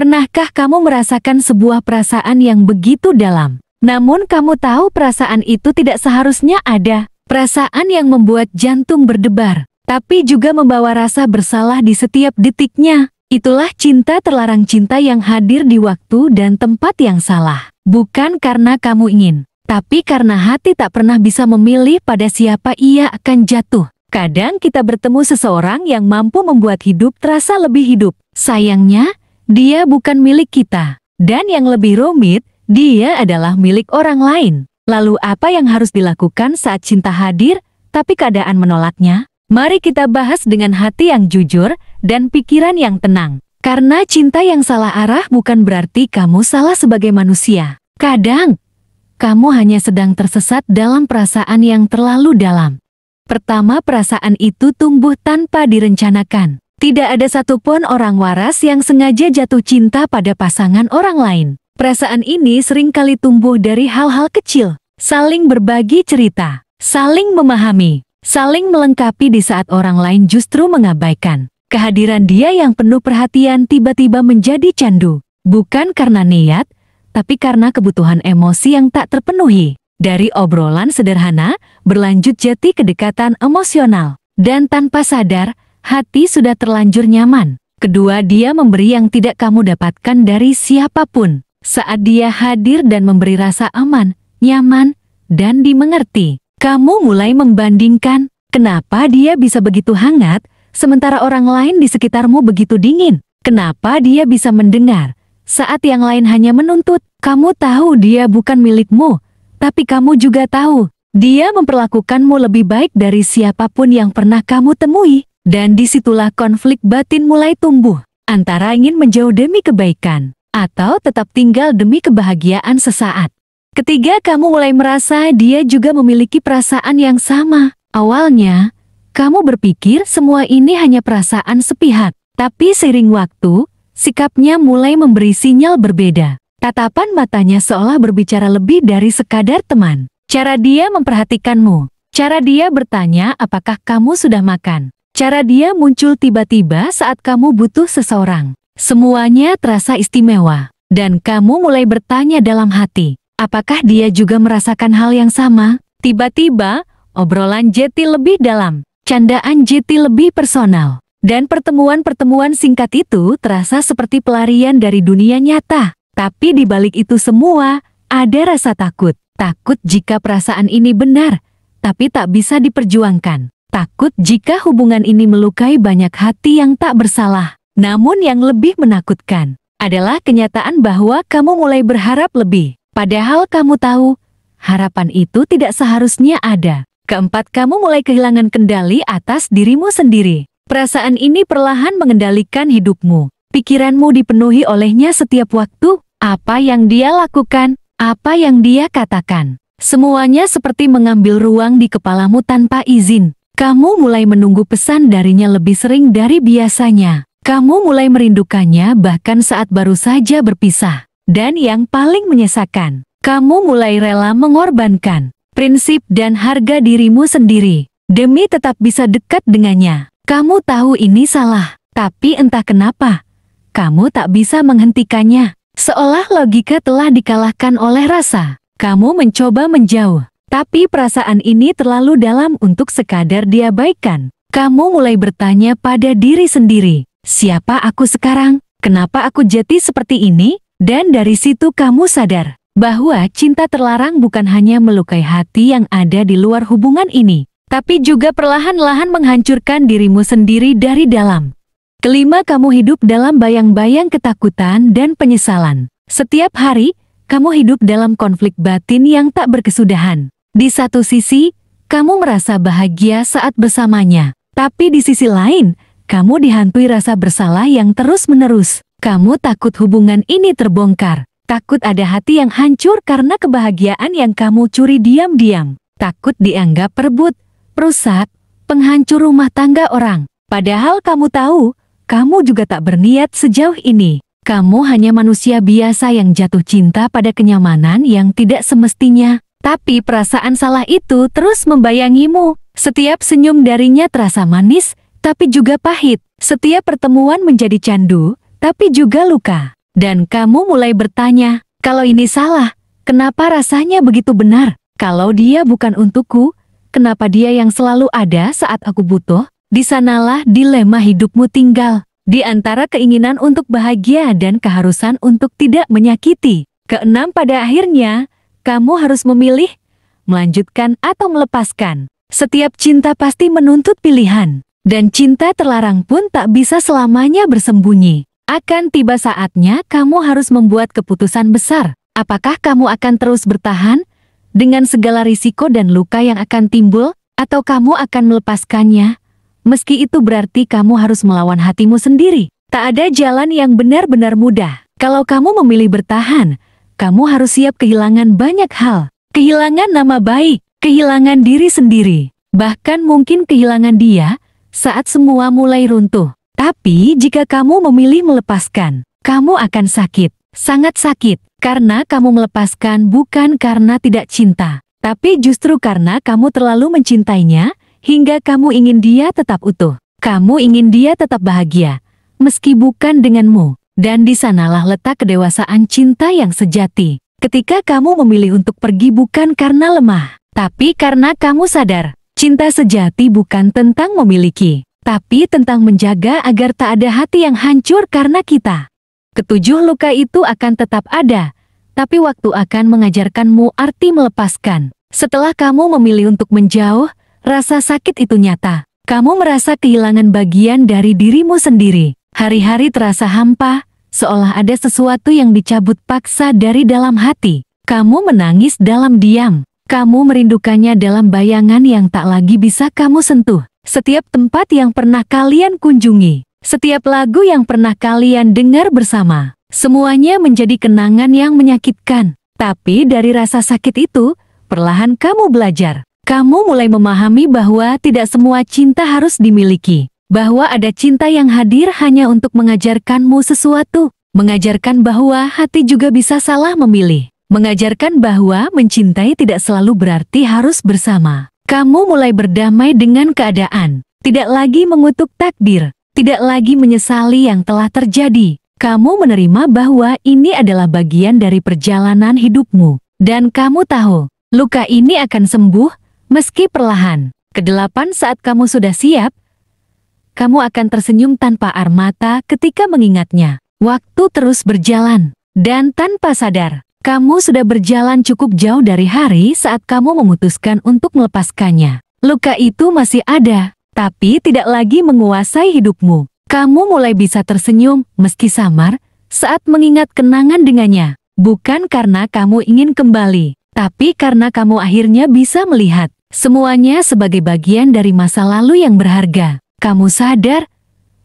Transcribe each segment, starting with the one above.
Pernahkah kamu merasakan sebuah perasaan yang begitu dalam, namun kamu tahu perasaan itu tidak seharusnya ada? Perasaan yang membuat jantung berdebar, tapi juga membawa rasa bersalah di setiap detiknya. Itulah cinta terlarang, cinta yang hadir di waktu dan tempat yang salah. Bukan karena kamu ingin, tapi karena hati tak pernah bisa memilih pada siapa ia akan jatuh. Kadang kita bertemu seseorang yang mampu membuat hidup terasa lebih hidup. Sayangnya, dia bukan milik kita. Dan yang lebih rumit, dia adalah milik orang lain. Lalu apa yang harus dilakukan saat cinta hadir, tapi keadaan menolaknya? Mari kita bahas dengan hati yang jujur dan pikiran yang tenang. Karena cinta yang salah arah bukan berarti kamu salah sebagai manusia. Kadang, kamu hanya sedang tersesat dalam perasaan yang terlalu dalam. Pertama, perasaan itu tumbuh tanpa direncanakan. Tidak ada satupun orang waras yang sengaja jatuh cinta pada pasangan orang lain. Perasaan ini seringkali tumbuh dari hal-hal kecil. Saling berbagi cerita, saling memahami, saling melengkapi di saat orang lain justru mengabaikan. Kehadiran dia yang penuh perhatian tiba-tiba menjadi candu. Bukan karena niat, tapi karena kebutuhan emosi yang tak terpenuhi. Dari obrolan sederhana, berlanjut jadi kedekatan emosional. Dan tanpa sadar, hati sudah terlanjur nyaman. Kedua, dia memberi yang tidak kamu dapatkan dari siapapun. Saat dia hadir dan memberi rasa aman, nyaman, dan dimengerti, kamu mulai membandingkan, kenapa dia bisa begitu hangat, sementara orang lain di sekitarmu begitu dingin? Kenapa dia bisa mendengar, saat yang lain hanya menuntut? Kamu tahu dia bukan milikmu, tapi kamu juga tahu, dia memperlakukanmu lebih baik dari siapapun yang pernah kamu temui. Dan disitulah konflik batin mulai tumbuh, antara ingin menjauh demi kebaikan, atau tetap tinggal demi kebahagiaan sesaat. Ketiga, kamu mulai merasa dia juga memiliki perasaan yang sama. Awalnya, kamu berpikir semua ini hanya perasaan sepihak, tapi seiring waktu, sikapnya mulai memberi sinyal berbeda. Tatapan matanya seolah berbicara lebih dari sekadar teman. Cara dia memperhatikanmu, cara dia bertanya apakah kamu sudah makan. Cara dia muncul tiba-tiba saat kamu butuh seseorang. Semuanya terasa istimewa. Dan kamu mulai bertanya dalam hati, apakah dia juga merasakan hal yang sama? Tiba-tiba, obrolan jadi lebih dalam. Candaan jadi lebih personal. Dan pertemuan-pertemuan singkat itu terasa seperti pelarian dari dunia nyata. Tapi di balik itu semua, ada rasa takut. Takut jika perasaan ini benar, tapi tak bisa diperjuangkan. Takut jika hubungan ini melukai banyak hati yang tak bersalah. Namun yang lebih menakutkan adalah kenyataan bahwa kamu mulai berharap lebih. Padahal kamu tahu, harapan itu tidak seharusnya ada. Keempat, kamu mulai kehilangan kendali atas dirimu sendiri. Perasaan ini perlahan mengendalikan hidupmu. Pikiranmu dipenuhi olehnya setiap waktu. Apa yang dia lakukan, apa yang dia katakan, semuanya seperti mengambil ruang di kepalamu tanpa izin. Kamu mulai menunggu pesan darinya lebih sering dari biasanya. Kamu mulai merindukannya bahkan saat baru saja berpisah. Dan yang paling menyesakan, kamu mulai rela mengorbankan prinsip dan harga dirimu sendiri demi tetap bisa dekat dengannya. Kamu tahu ini salah, tapi entah kenapa, kamu tak bisa menghentikannya. Seolah logika telah dikalahkan oleh rasa. Kamu mencoba menjauh. Tapi perasaan ini terlalu dalam untuk sekadar diabaikan. Kamu mulai bertanya pada diri sendiri, siapa aku sekarang? Kenapa aku jadi seperti ini? Dan dari situ kamu sadar bahwa cinta terlarang bukan hanya melukai hati yang ada di luar hubungan ini, tapi juga perlahan-lahan menghancurkan dirimu sendiri dari dalam. Kelima, kamu hidup dalam bayang-bayang ketakutan dan penyesalan. Setiap hari, kamu hidup dalam konflik batin yang tak berkesudahan. Di satu sisi, kamu merasa bahagia saat bersamanya. Tapi di sisi lain, kamu dihantui rasa bersalah yang terus-menerus. Kamu takut hubungan ini terbongkar. Takut ada hati yang hancur karena kebahagiaan yang kamu curi diam-diam. Takut dianggap perebut, perusak, penghancur rumah tangga orang. Padahal kamu tahu, kamu juga tak berniat sejauh ini. Kamu hanya manusia biasa yang jatuh cinta pada kenyamanan yang tidak semestinya. Tapi perasaan salah itu terus membayangimu. Setiap senyum darinya terasa manis, tapi juga pahit. Setiap pertemuan menjadi candu, tapi juga luka. Dan kamu mulai bertanya, kalau ini salah, kenapa rasanya begitu benar? Kalau dia bukan untukku, kenapa dia yang selalu ada saat aku butuh? Di sanalah dilema hidupmu tinggal, di antara keinginan untuk bahagia dan keharusan untuk tidak menyakiti. Keenam, pada akhirnya, kamu harus memilih, melanjutkan atau melepaskan. Setiap cinta pasti menuntut pilihan, dan cinta terlarang pun tak bisa selamanya bersembunyi. Akan tiba saatnya kamu harus membuat keputusan besar. Apakah kamu akan terus bertahan dengan segala risiko dan luka yang akan timbul, atau kamu akan melepaskannya? Meski itu berarti kamu harus melawan hatimu sendiri. Tak ada jalan yang benar-benar mudah. Kalau kamu memilih bertahan, kamu harus siap kehilangan banyak hal. Kehilangan nama baik, kehilangan diri sendiri, bahkan mungkin kehilangan dia saat semua mulai runtuh. Tapi jika kamu memilih melepaskan, kamu akan sakit, sangat sakit, karena kamu melepaskan bukan karena tidak cinta, tapi justru karena kamu terlalu mencintainya, hingga kamu ingin dia tetap utuh. Kamu ingin dia tetap bahagia, meski bukan denganmu. Dan di sanalah letak kedewasaan cinta yang sejati. Ketika kamu memilih untuk pergi bukan karena lemah, tapi karena kamu sadar, cinta sejati bukan tentang memiliki, tapi tentang menjaga agar tak ada hati yang hancur karena kita. Ketujuh, luka itu akan tetap ada, tapi waktu akan mengajarkanmu arti melepaskan. Setelah kamu memilih untuk menjauh, rasa sakit itu nyata. Kamu merasa kehilangan bagian dari dirimu sendiri. Hari-hari terasa hampa, seolah ada sesuatu yang dicabut paksa dari dalam hati. Kamu menangis dalam diam. Kamu merindukannya dalam bayangan yang tak lagi bisa kamu sentuh. Setiap tempat yang pernah kalian kunjungi, setiap lagu yang pernah kalian dengar bersama, semuanya menjadi kenangan yang menyakitkan. Tapi dari rasa sakit itu, perlahan kamu belajar. Kamu mulai memahami bahwa tidak semua cinta harus dimiliki. Bahwa ada cinta yang hadir hanya untuk mengajarkanmu sesuatu. Mengajarkan bahwa hati juga bisa salah memilih. Mengajarkan bahwa mencintai tidak selalu berarti harus bersama. Kamu mulai berdamai dengan keadaan. Tidak lagi mengutuk takdir. Tidak lagi menyesali yang telah terjadi. Kamu menerima bahwa ini adalah bagian dari perjalanan hidupmu. Dan kamu tahu, luka ini akan sembuh, meski perlahan. Kedelapan, saat kamu sudah siap, kamu akan tersenyum tanpa air mata ketika mengingatnya. Waktu terus berjalan, dan tanpa sadar, kamu sudah berjalan cukup jauh dari hari saat kamu memutuskan untuk melepaskannya. Luka itu masih ada, tapi tidak lagi menguasai hidupmu. Kamu mulai bisa tersenyum, meski samar, saat mengingat kenangan dengannya. Bukan karena kamu ingin kembali, tapi karena kamu akhirnya bisa melihat semuanya sebagai bagian dari masa lalu yang berharga. Kamu sadar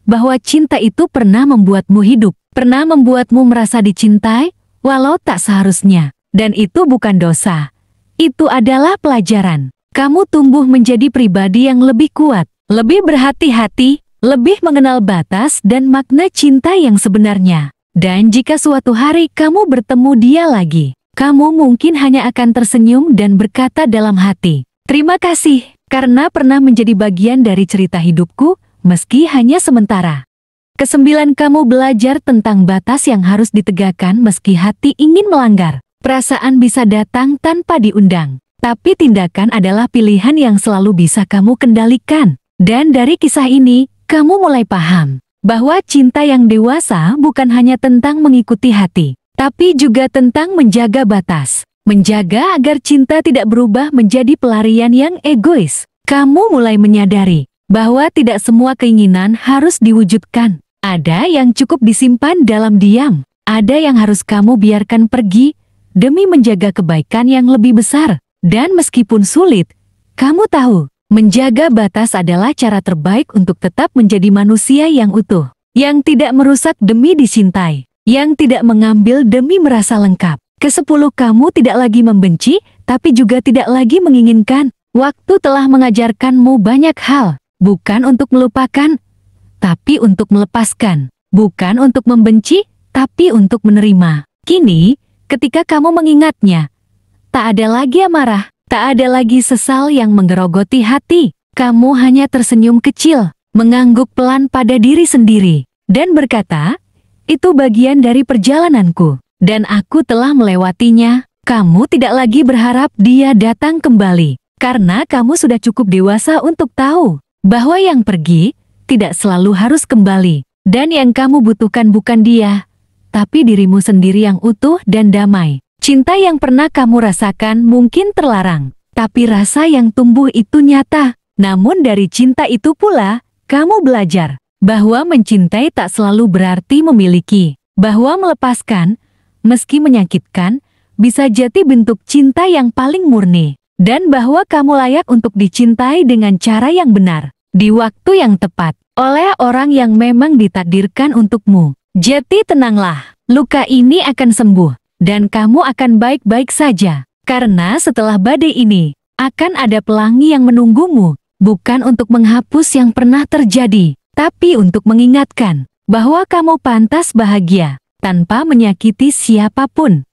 bahwa cinta itu pernah membuatmu hidup, pernah membuatmu merasa dicintai, walau tak seharusnya. Dan itu bukan dosa. Itu adalah pelajaran. Kamu tumbuh menjadi pribadi yang lebih kuat, lebih berhati-hati, lebih mengenal batas dan makna cinta yang sebenarnya. Dan jika suatu hari kamu bertemu dia lagi, kamu mungkin hanya akan tersenyum dan berkata dalam hati, "Terima kasih, karena pernah menjadi bagian dari cerita hidupku, meski hanya sementara." Kesembilan, kamu belajar tentang batas yang harus ditegakkan meski hati ingin melanggar. Perasaan bisa datang tanpa diundang, tapi tindakan adalah pilihan yang selalu bisa kamu kendalikan. Dan dari kisah ini, kamu mulai paham bahwa cinta yang dewasa bukan hanya tentang mengikuti hati, tapi juga tentang menjaga batas. Menjaga agar cinta tidak berubah menjadi pelarian yang egois. Kamu mulai menyadari bahwa tidak semua keinginan harus diwujudkan. Ada yang cukup disimpan dalam diam. Ada yang harus kamu biarkan pergi demi menjaga kebaikan yang lebih besar. Dan meskipun sulit, kamu tahu, menjaga batas adalah cara terbaik untuk tetap menjadi manusia yang utuh, yang tidak merusak demi dicintai, yang tidak mengambil demi merasa lengkap. Kesepuluh, kamu tidak lagi membenci, tapi juga tidak lagi menginginkan. Waktu telah mengajarkanmu banyak hal, bukan untuk melupakan, tapi untuk melepaskan. Bukan untuk membenci, tapi untuk menerima. Kini, ketika kamu mengingatnya, tak ada lagi amarah, tak ada lagi sesal yang menggerogoti hati. Kamu hanya tersenyum kecil, mengangguk pelan pada diri sendiri, dan berkata, Itu bagian dari perjalananku, dan aku telah melewatinya. Kamu tidak lagi berharap dia datang kembali, karena kamu sudah cukup dewasa untuk tahu bahwa yang pergi tidak selalu harus kembali, dan yang kamu butuhkan bukan dia, tapi dirimu sendiri yang utuh dan damai. Cinta yang pernah kamu rasakan mungkin terlarang, tapi rasa yang tumbuh itu nyata. Namun dari cinta itu pula, kamu belajar bahwa mencintai tak selalu berarti memiliki, bahwa melepaskan, meski menyakitkan, bisa jadi bentuk cinta yang paling murni, dan bahwa kamu layak untuk dicintai dengan cara yang benar, di waktu yang tepat, oleh orang yang memang ditakdirkan untukmu. Jadi tenanglah, luka ini akan sembuh, dan kamu akan baik-baik saja, karena setelah badai ini, akan ada pelangi yang menunggumu, bukan untuk menghapus yang pernah terjadi, tapi untuk mengingatkan bahwa kamu pantas bahagia, tanpa menyakiti siapapun.